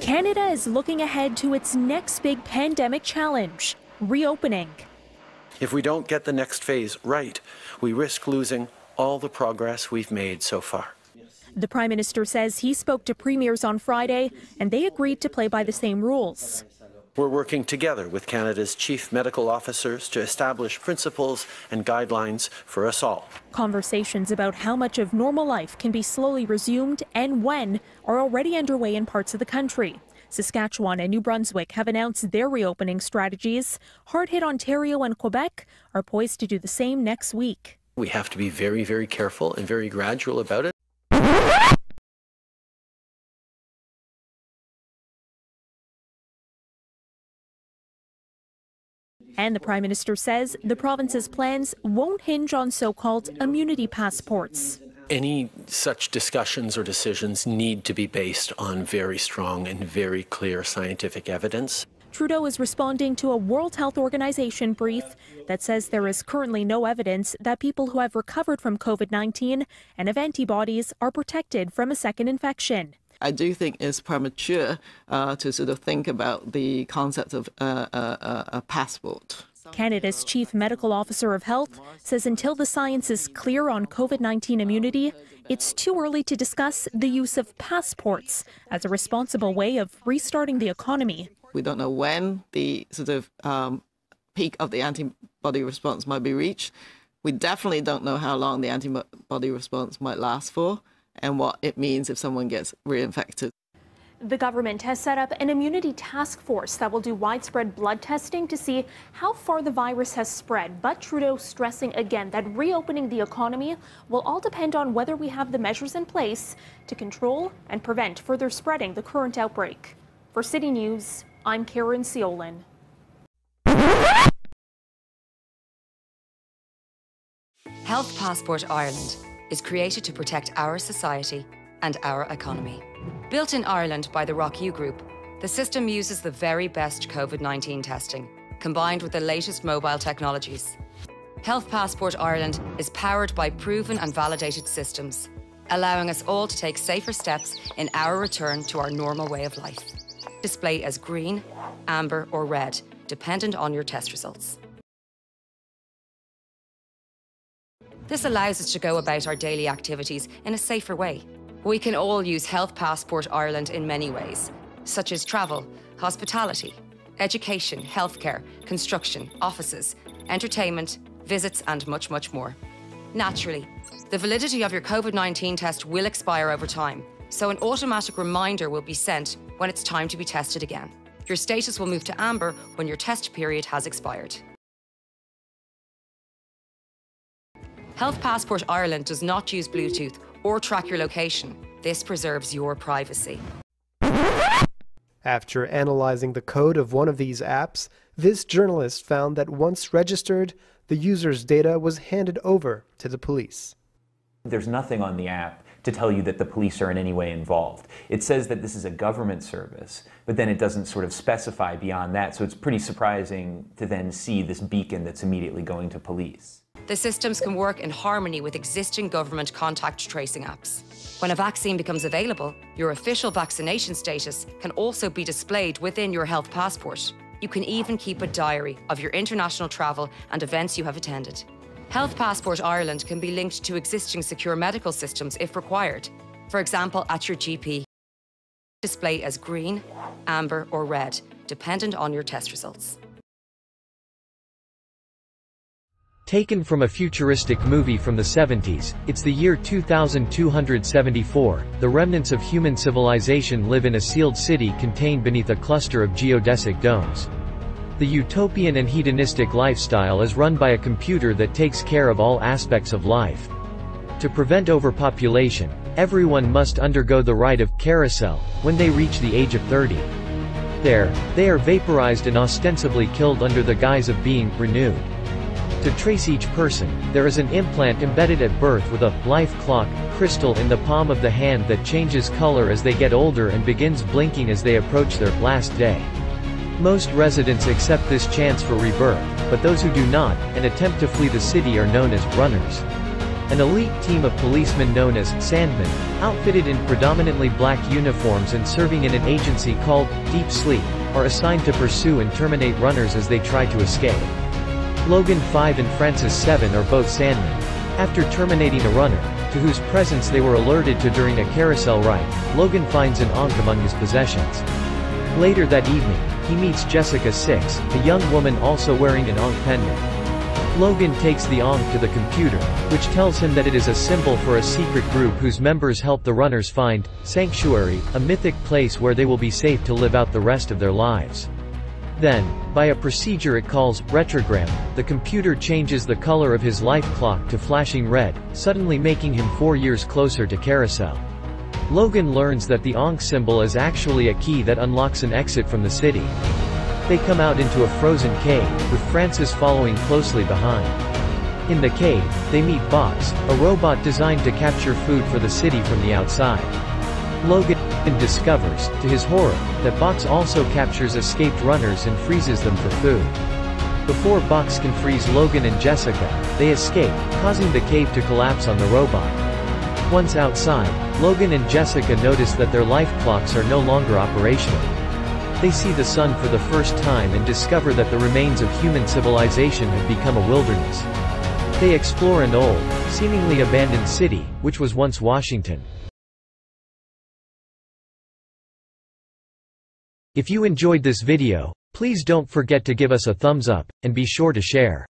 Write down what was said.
Canada is looking ahead to its next big pandemic challenge, reopening. If we don't get the next phase right, we risk losing all the progress we've made so far. The Prime Minister says he spoke to premiers on Friday and they agreed to play by the same rules. We're working together with Canada's chief medical officers to establish principles and guidelines for us all. Conversations about how much of normal life can be slowly resumed and when are already underway in parts of the country. Saskatchewan and New Brunswick have announced their reopening strategies. Hard-hit Ontario and Quebec are poised to do the same next week. We have to be very, very careful and very gradual about it. And the Prime Minister says the province's plans won't hinge on so-called immunity passports. Any such discussions or decisions need to be based on very strong and very clear scientific evidence. Trudeau is responding to a World Health Organization brief that says there is currently no evidence that people who have recovered from COVID-19 and have antibodies are protected from a second infection. I do think it's premature to sort of think about the concept of a passport. Canada's Chief Medical Officer of Health says until the science is clear on COVID-19 immunity, it's too early to discuss the use of passports as a responsible way of restarting the economy. We don't know when the sort of peak of the antibody response might be reached. We definitely don't know how long the antibody response might last for and what it means if someone gets reinfected. The government has set up an immunity task force that will do widespread blood testing to see how far the virus has spread. But Trudeau stressing again that reopening the economy will all depend on whether we have the measures in place to control and prevent further spreading the current outbreak. For City News, I'm Karen Seolin. Health Passport Ireland is created to protect our society and our economy. Built in Ireland by the RockU Group, the system uses the very best COVID-19 testing, combined with the latest mobile technologies. Health Passport Ireland is powered by proven and validated systems, allowing us all to take safer steps in our return to our normal way of life. Display as green, amber or red, dependent on your test results. This allows us to go about our daily activities in a safer way. We can all use Health Passport Ireland in many ways, such as travel, hospitality, education, healthcare, construction, offices, entertainment, visits, and much, much more. Naturally, the validity of your COVID-19 test will expire over time, so an automatic reminder will be sent when it's time to be tested again. Your status will move to amber when your test period has expired. Health Passport Ireland does not use Bluetooth or track your location. This preserves your privacy. After analyzing the code of one of these apps, this journalist found that once registered, the user's data was handed over to the police. There's nothing on the app to tell you that the police are in any way involved. It says that this is a government service, but then it doesn't sort of specify beyond that, so it's pretty surprising to then see this beacon that's immediately going to police. The systems can work in harmony with existing government contact tracing apps. When a vaccine becomes available, your official vaccination status can also be displayed within your health passport. You can even keep a diary of your international travel and events you have attended. Health Passport Ireland can be linked to existing secure medical systems if required. For example, at your GP. Display as green, amber or red, dependent on your test results. Taken from a futuristic movie from the 70s, it's the year 2274. The remnants of human civilization live in a sealed city contained beneath a cluster of geodesic domes. The utopian and hedonistic lifestyle is run by a computer that takes care of all aspects of life. To prevent overpopulation, everyone must undergo the rite of carousel when they reach the age of 30. There, they are vaporized and ostensibly killed under the guise of being renewed. To trace each person, there is an implant embedded at birth with a life clock crystal in the palm of the hand that changes color as they get older and begins blinking as they approach their last day. Most residents accept this chance for rebirth, but those who do not, and attempt to flee the city are known as runners. An elite team of policemen known as Sandmen, outfitted in predominantly black uniforms and serving in an agency called Deep Sleep, are assigned to pursue and terminate runners as they try to escape. Logan 5 and Francis 7 are both Sandmen. After terminating a runner, to whose presence they were alerted to during a carousel ride, Logan finds an Ankh among his possessions. Later that evening, he meets Jessica 6, a young woman also wearing an Ankh pendant. Logan takes the Ankh to the computer, which tells him that it is a symbol for a secret group whose members help the runners find Sanctuary, a mythic place where they will be safe to live out the rest of their lives. Then, by a procedure it calls retrogram, the computer changes the color of his life clock to flashing red, suddenly making him 4 years closer to Carousel. Logan learns that the Ankh symbol is actually a key that unlocks an exit from the city. They come out into a frozen cave, with Francis following closely behind. In the cave, they meet Box, a robot designed to capture food for the city from the outside. Logan discovers, to his horror, that Box also captures escaped runners and freezes them for food. Before Box can freeze Logan and Jessica, they escape, causing the cave to collapse on the robot. Once outside, Logan and Jessica notice that their life clocks are no longer operational. They see the sun for the first time and discover that the remains of human civilization have become a wilderness. They explore an old, seemingly abandoned city, which was once Washington. If you enjoyed this video, please don't forget to give us a thumbs up, and be sure to share.